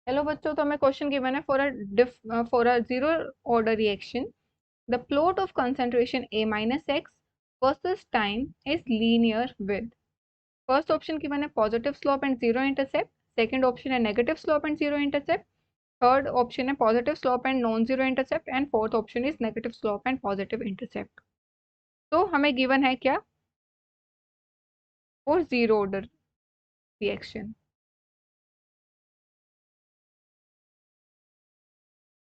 Hello बच्चों, तो हमें क्वेश्चन गिवन है for a zero order reaction the plot of concentration a minus x versus time is linear with. First option given है positive slope and zero intercept, second option है negative slope and zero intercept, third option है positive slope and non zero intercept and fourth option is negative slope and positive intercept. तो हमें given है क्या? For zero order reaction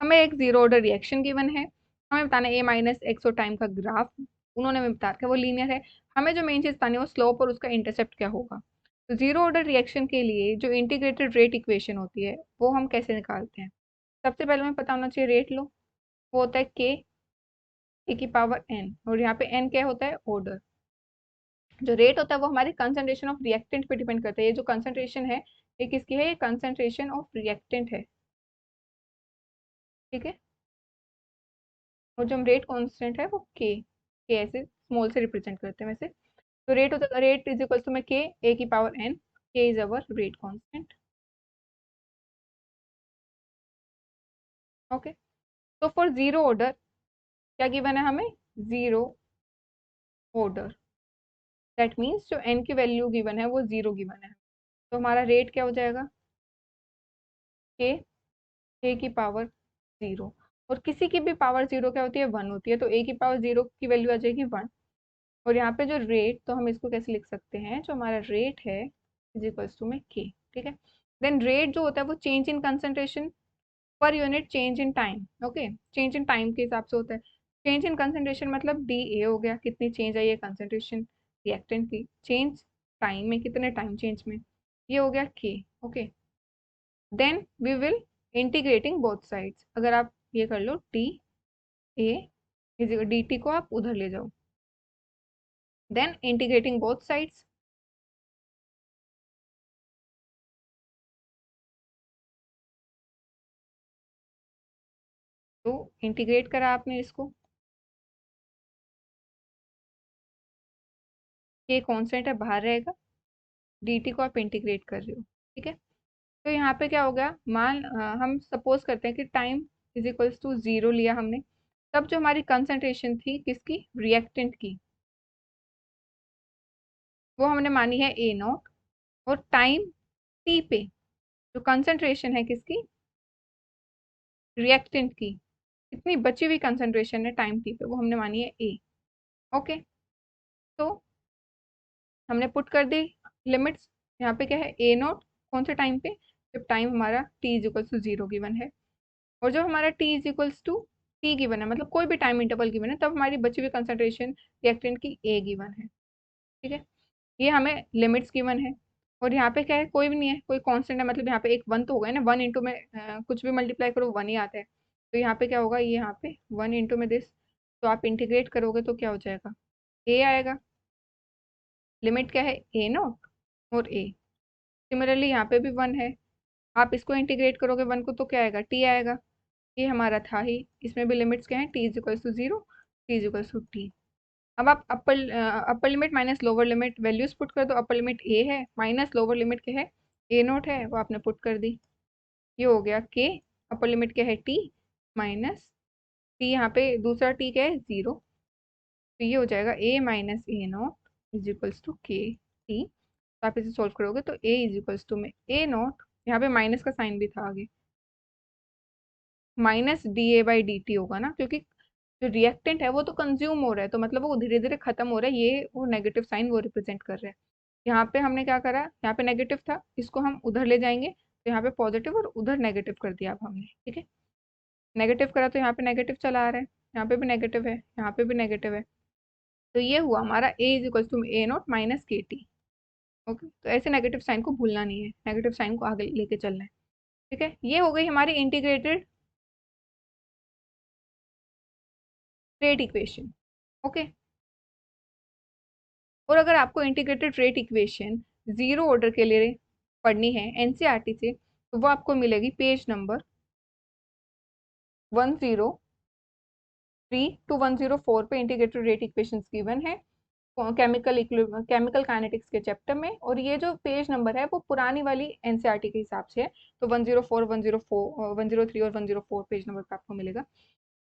हमें एक zero order reaction given है, हमें बताना है ए माइनस एक्स और टाइम का ग्राफ। उन्होंने हमें बता रखा है वो लीनियर है। हमें जो मेन चीज बतानी है वो स्लोप और उसका इंटरसेप्ट क्या होगा। तो जीरो ऑर्डर रिएक्शन के लिए जो इंटीग्रेटेड रेट इक्वेशन होती है वो हम कैसे निकालते हैं? सबसे पहले हमें पता होना चाहिए रेट लो। वो होता है के ए की पावर एन, और यहाँ पे एन क्या होता है? ऑर्डर। जो रेट होता है वो हमारे कंसंट्रेशन ऑफ रिएक्टेंट पे डिपेंड करता है। ये जो कंसंट्रेशन है ये किसकी है? ये कंसंट्रेशन ऑफ रिएक्टेंट है। ठीक है। और जो रेट कांस्टेंट है वो के ऐसे स्मॉल से रिप्रेजेंट करते हैं वैसे। तो रेट होता है, रेट इज इक्वल टू में के ए की पावर एन, के is our rate constant. Okay. तो फॉर जीरो ऑर्डर क्या गिवन है हमें? जीरो ऑर्डर, दैट मीन्स जो एन की वैल्यू गिवन है वो जीरो गिवन है। तो हमारा रेट क्या हो जाएगा? के ए की पावर जीरो। और किसी की भी पावर जीरो क्या होती है? वन होती है। तो ए की पावर जीरो की वैल्यू आ जाएगी वन। और यहाँ पे जो रेट, तो हम इसको कैसे लिख सकते हैं? जो हमारा रेट है इज इक्वल्स टू में के। ठीक है। देन रेट जो होता है वो change in concentration per unit change in time. Okay, change in time के हिसाब से होता है। चेंज इन कंसंट्रेशन मतलब डी ए हो गया, कितनी चेंज आई है कंसंट्रेशन रिएक्टेंट की। चेंज टाइम में, कितने टाइम चेंज में, ये हो गया के। Okay. Then we will integrating both sides. अगर आप ये कर लो T A is D T को आप उधर ले जाओ, देन इंटीग्रेटिंग बोथ साइड्स। तो इंटीग्रेट करा आपने इसको, ये कॉन्स्टेंट है बाहर रहेगा, dt को आप इंटीग्रेट कर रहे हो। ठीक है। तो यहाँ पे क्या हो गया? हम सपोज करते हैं कि time is equals to zero लिया हमने। तब जो हमारी कंसंट्रेशन थी किसकी? रिएक्टेंट की, वो हमने मानी है ए नॉट। और टाइम टी पे जो कंसंट्रेशन है किसकी? रिएक्टेंट की, इतनी बची हुई कंसंट्रेशन है टाइम टी पे, वो हमने मानी है ए। ओके। तो हमने पुट कर दी लिमिट्स। यहाँ पे क्या है? ए नॉट कौन से टाइम पे? जब टाइम हमारा T is equals to zero given है। और जब हमारा T is equals to T given है, मतलब कोई भी टाइम इंटरवल गिवन है, तब हमारी बची हुई कंसंट्रेशन रिएक्टेंट की ए गिवन है। ठीक है। ये हमें लिमिट्स गिवन है। और यहाँ पे क्या है? कोई भी नहीं है, कोई कांस्टेंट है, मतलब यहाँ पे एक वन तो होगा ना, वन इंटू में कुछ भी मल्टीप्लाई करो वन ही आता है। तो यहाँ पे क्या होगा? ये यहाँ पे वन इंटू में दिस, तो आप इंटीग्रेट करोगे तो क्या हो जाएगा? ए आएगा। लिमिट क्या है? ए नॉट और ए। सिमिलरली यहाँ पे भी वन है, आप इसको इंटीग्रेट करोगे वन को तो क्या आएगा? टी आएगा। ये हमारा था ही, इसमें भी लिमिट्स क्या है? T is equals to zero, T is equals to T. अब आप upper limit minus lower limit values put कर दो। अपर लिमिट ए है, माइनस लोअर लिमिट क्या है? ए नोट है, वो आपने पुट कर दी। ये हो गया के। अपर लिमिट क्या है? टी माइनस टी, यहाँ पे दूसरा टी क्या है? जीरो। तो ये हो जाएगा A minus A naught is equals to K T. तो आप इसे सोल्व करोगे तो ए इज इक्वल्स टू में ए नोट, यहाँ पे माइनस का साइन भी था आगे, minus D A by D T होगा ना, क्योंकि जो रिएक्टेंट है वो तो कंज्यूम हो रहा है, तो मतलब वो धीरे धीरे खत्म हो रहा है। ये वो नेगेटिव साइन वो रिप्रेजेंट कर रहा है। यहाँ पे हमने क्या करा? यहाँ पे नेगेटिव था, इसको हम उधर ले जाएंगे, तो यहाँ पे पॉजिटिव और उधर नेगेटिव कर दिया अब हमने। ठीक है। नेगेटिव करा तो यहाँ पे नेगेटिव चला आ रहा है, यहाँ पे भी नेगेटिव है, यहाँ पे भी नेगेटिव है। तो ये हुआ हमारा A is equal to A naught minus K T. Okay. तो ऐसे नेगेटिव साइन को भूलना नहीं है, नेगेटिव साइन को आगे लेके चलना है। ठीक है। ये हो गई हमारी इंटीग्रेटेड रेट इक्वेशन। ओके। और अगर आपको integrated rate equation zero order के लिए पढ़नी है एनसीईआरटी से, तो वो आपको मिलेगी पेज नंबर 103 टू 104 पे। इंटीग्रेटेड रेट इक्वेशंस गिवन है। केमिकल काइनेटिक्स के चैप्टर में, और ये जो पेज नंबर है वो पुरानी वाली एनसीईआरटी के हिसाब से है। तो 104, 104, 103 और 104 पेज नंबर पे आपको मिलेगा।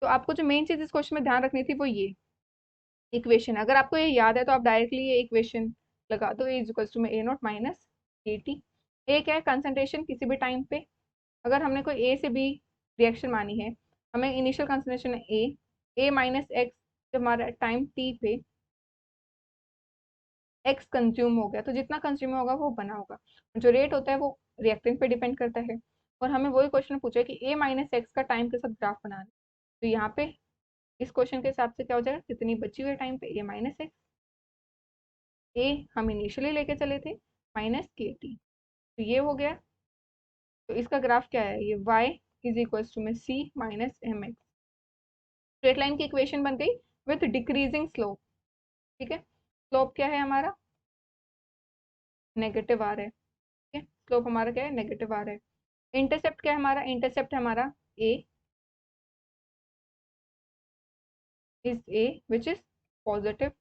तो आपको जो मेन चीज इस क्वेश्चन में ध्यान रखनी थी वो ये इक्वेशन, अगर आपको ये याद है तो आप डायरेक्टली ये इक्वेशन लगा दो, ए इज इक्वल टू में ए नॉट माइनस ए टी। ए क्या है? कंसंट्रेशन किसी भी टाइम पे। अगर हमने कोई ए से बी रिएक्शन मानी है, हमें इनिशियल कंसंट्रेशन है ए माइनस एक्स, जब हमारा टाइम टी पे एक्स कंज्यूम हो गया, तो जितना कंज्यूम होगा वो बना होगा। जो रेट होता है वो रिएक्टेंट पे डिपेंड करता है। और हमें वही क्वेश्चन पूछा है कि ए माइनस एक्स का टाइम के साथ ग्राफ बनाना है। तो यहाँ पे इस क्वेश्चन के हिसाब से क्या हो जाएगा, कितनी बची हुई टाइम पे ए माइनस एक्स, ए हम इनिशियली लेके चले थे, माइनस के टी, तो ये हो गया। तो इसका ग्राफ क्या है, ये y इज इक्वल टू में C minus M X. Straight line की इक्वेशन बन गई विथ डिक्रीजिंग स्लोप। ठीक है, स्लोप क्या है हमारा, नेगेटिव आ रहा है। ठीक है, स्लोप हमारा क्या है, नेगेटिव आ रहा है। इंटरसेप्ट क्या है हमारा, इंटरसेप्ट है हमारा A, is A which is positive.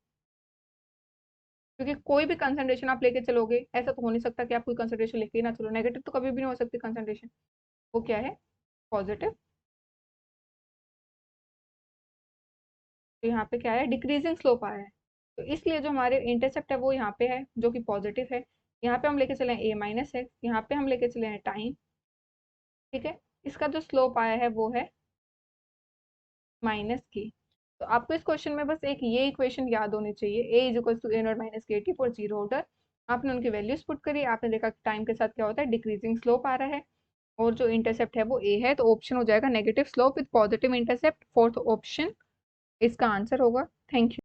क्योंकि कोई भी कंसंट्रेशन आप लेके चलोगे, ऐसा तो हो नहीं सकता कि आप कोई कंसंट्रेशन लेके ही ना चलो, नेगेटिव तो कभी भी नहीं हो सकती कंसंट्रेशन। वो क्या है, पॉजिटिव। तो यहाँ पे क्या है, डिक्रीजिंग स्लोप आया है। तो इसलिए जो हमारे इंटरसेप्ट है वो यहाँ पे है, जो कि पॉजिटिव है। यहाँ पे हम लेके चले ए माइनस एक्स, यहाँ पे हम लेके चले हैं टाइम। ठीक है, इसका जो स्लोप आया है वो है माइनस की। तो आपको इस क्वेश्चन में बस एक ये इक्वेशन याद होनी चाहिए, A is equal to A naught minus K T for zero order. आपने उनकी वैल्यूज पुट करी, आपने देखा कि टाइम के साथ क्या होता है, डिक्रीजिंग स्लोप आ रहा है। और जो इंटरसेप्ट है वो ए है, तो ऑप्शन हो जाएगा negative slope with positive intercept, fourth option इसका आंसर होगा। Thank you.